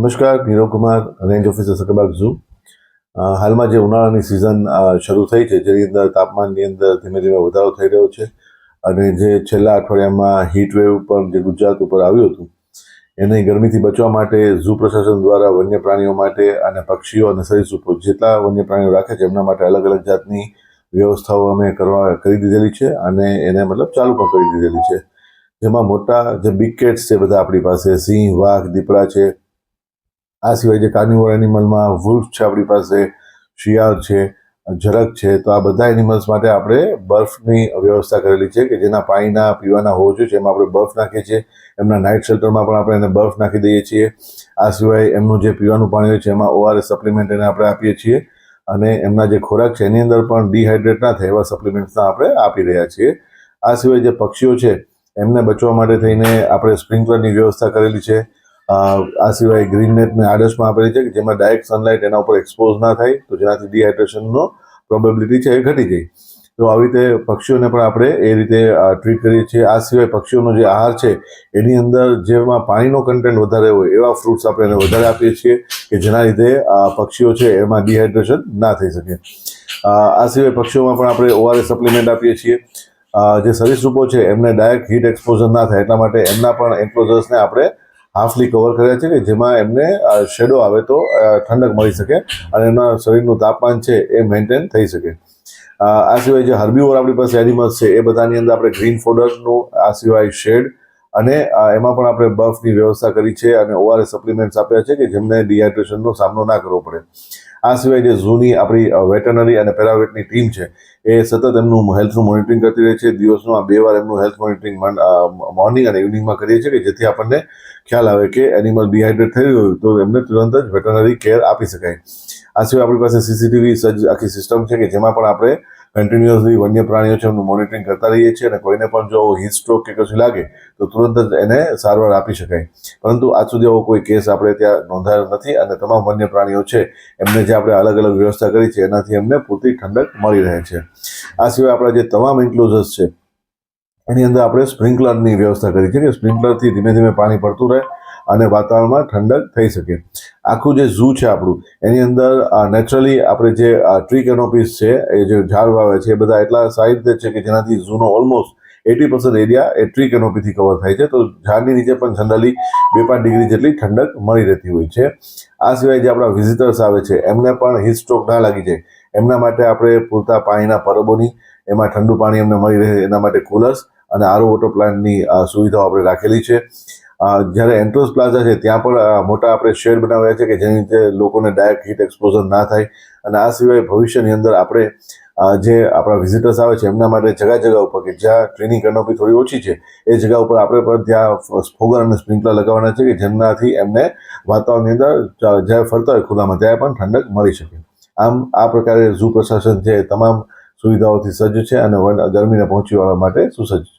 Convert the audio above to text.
નમસ્કાર, Nirav Kumar, range officer Sakkarbaug zoo. હાલમાં જે ઉનાળાની સિઝન શરૂ થઈ છે, જેની અંદર તાપમાનની અંદર ધીમે ધીમે વધારો થઈ રહ્યો છે અને જે છેલ્લા અઠવાડિયામાં હીટ વેવ પણ જે ગુજરાત ઉપર આવ્યું હતું, એની ગરમીથી બચવા માટે ઝૂ પ્રશાસન દ્વારા વન્ય પ્રાણીઓ માટે અને પક્ષીઓ અને સરીસૃપો જેટલા વન્ય પ્રાણીઓ રાખે છે એમના માટે અલગ અલગ જાતની વ્યવસ્થાઓ અમે કરી દીધેલી છે અને એને ચાલુ પણ કરી દીધેલી છે. જેમાં મોટા જે બિગ કેટ્સ છે બધા આપણી પાસે સિંહ, વાઘ, દીપડા છે. આ સિવાય જે કાર્નિવોર એનિમલમાં વુલ્ફ છે, આપણી પાસે શિયાળ છે, ઝરખ છે. તો આ બધા એનિમલ્સ માટે આપણે બર્ફની વ્યવસ્થા કરેલી છે કે જેના પાણીના પીવાના હોવો જોઈએ, એમાં આપણે બર્ફ નાખીએ છીએ. એમના નાઇટ શેલ્ટરમાં પણ આપણે એને બર્ફ નાખી દઈએ છીએ. આ સિવાય એમનું જે પીવાનું પાણી હોય છે એમાં ORS સપ્લિમેન્ટ એને આપણે આપીએ છીએ અને એમના જે ખોરાક છે એની અંદર પણ ડિહાઇડ્રેટ ના થાય એવા સપ્લિમેન્ટ્સના આપણે આપી રહ્યા છીએ. આ સિવાય જે પક્ષીઓ છે એમને બચવા માટે થઈને આપણે સ્પ્રિંકલરની વ્યવસ્થા કરેલી છે. આ સિવાય ગ્રીન નેટને આડશમાં આપેલી છે કે જેમાં ડાયરેક્ટ સનલાઇટ એના ઉપર એક્સપોઝ ના થાય, તો જેનાથી ડિહાઇડ્રેશનનો પ્રોબેબિલિટી છે એ ઘટી જાય. તો આવી રીતે પક્ષીઓને પણ આપણે એ રીતે ટ્રીટ કરીએ છીએ. આ સિવાય પક્ષીઓનો જે આહાર છે એની અંદર જેમાં પાણીનો કન્ટેન્ટ વધારે હોય એવા ફ્રૂટ્સ આપણે એને વધારે આપીએ છીએ કે જેના લીધે પક્ષીઓ છે એમાં ડિહાઇડ્રેશન ના થઈ શકે. આ સિવાય પક્ષીઓમાં પણ આપણે ORS સપ્લિમેન્ટ આપીએ છીએ. જે સરીસૃપો છે એમને ડાયરેક્ટ હીટ એક્સપોઝર ના થાય એટલા માટે એમના પણ એન્ક્લોઝર્સને આપણે હાફલી કવર કર્યા છે કે જેમાં એમને શેડો આવે તો ઠંડક મળી શકે અને એમના શરીરનું તાપમાન છે એ મેન્ટેન થઈ શકે. આ સિવાય જે હર્બીવોર આપણી પાસે એનિમલ્સ છે એ બધાની અંદર આપણે ગ્રીન ફોડરનું, આ સિવાય શેડ અને એમાં પણ આપણે બર્ફની વ્યવસ્થા કરી છે અને ORS સપ્લિમેન્ટ્સ આપ્યા છે કે જેમને ડિહાઇડ્રેશનનો સામનો ના કરવો પડે. આ સિવાય જે ઝૂની આપણી વેટરનરી અને પેરાવેટની ટીમ છે એ સતત એમનું હેલ્થનું મોનિટરિંગ કરતી રહે છે. દિવસમાં 2 વાર એમનું હેલ્થ મોનિટરિંગ મોર્નિંગ અને ઇવનિંગમાં કરીએ છીએ કે જેથી આપણને ખ્યાલ આવે કે એનિમલ ડિહાઇડ્રેટ થઈ રહ્યું હોય તો એમને તુરંત જ વેટરનરી કેર આપી શકાય. આ સિવાય આપણી પાસે CCTV સજ્જ આખી સિસ્ટમ છે કે જેમાં પણ આપણે કન્ટિન્યુઅસલી વન્ય પ્રાણીઓ છે એમનું મોનિટરિંગ કરતા રહીએ છીએ અને કોઈને પણ જો હીટ સ્ટ્રોક કે કશું લાગે તો તુરંત જ એને સારવાર આપી શકાય. પરંતુ આજ સુધી એવો કોઈ કેસ આપણે ત્યાં નોંધાયો નથી અને તમામ વન્ય પ્રાણીઓ છે એમને જે આપણે અલગ અલગ વ્યવસ્થા કરી છે એનાથી એમને પૂરતી ઠંડક મળી રહે છે. આ સિવાય આપણા જે તમામ એન્ક્લોઝર્સ છે એની અંદર આપણે સ્પ્રિંકલરની વ્યવસ્થા કરી છે કે સ્પ્રિંકલરથી ધીમે ધીમે પાણી પડતું રહે અને વાતાવરણમાં ઠંડક થઈ શકે. આખું જે ઝૂ છે આપણું એની અંદર નેચરલી આપણે જે ટ્રી કેનોપીસ છે એ જે ઝાડ વાવે છે એ બધા એટલા સારી રીતે છે કે જેનાથી ઝૂનો ઓલમોસ્ટ 80% એરિયા એ ટ્રી કેનોપીથી કવર થાય છે. તો ઝાડની નીચે પણ જનરલી 2-5 ડિગ્રી જેટલી ઠંડક મળી રહેતી હોય છે. આ સિવાય જે આપણા વિઝિટર્સ આવે છે એમને પણ હીટ સ્ટ્રોક ના લાગી જાય એમના માટે આપણે પૂરતા પાણીના પરબોની, એમાં ઠંડુ પાણી એમને મળી રહે એના માટે કુલર્સ અને RO વોટર પ્લાન્ટની સુવિધાઓ આપણે રાખેલી છે. જ્યારે એન્ટ્રોસ પ્લાઝા છે ત્યાં પણ મોટા આપણે શેડ બનાવ્યા છે કે જેની રીતે લોકોને ડાયરેક્ટ હીટ એક્સપોઝર ના થાય. અને આ સિવાય ભવિષ્યની અંદર આપણે જે આપણા વિઝિટર્સ આવે છે એમના માટે જગા ઉપર કે જ્યાં ટ્રીની કેનોપી થોડી ઓછી છે એ જગા ઉપર આપણે પણ ત્યાં ફોગર અને સ્પ્રિંકલર લગાવવાના છે કે જેનાથી એમને વાતાવરણની અંદર જ્યાં ફરતા હોય ખુલ્લામાં ત્યાં પણ ઠંડક મળી શકે. આમ આ પ્રકારે ઝૂ પ્રશાસન છે તમામ સુવિધાઓથી સજ્જ છે અને ગરમીને પહોંચી વળવા માટે સુસજ્જ છે.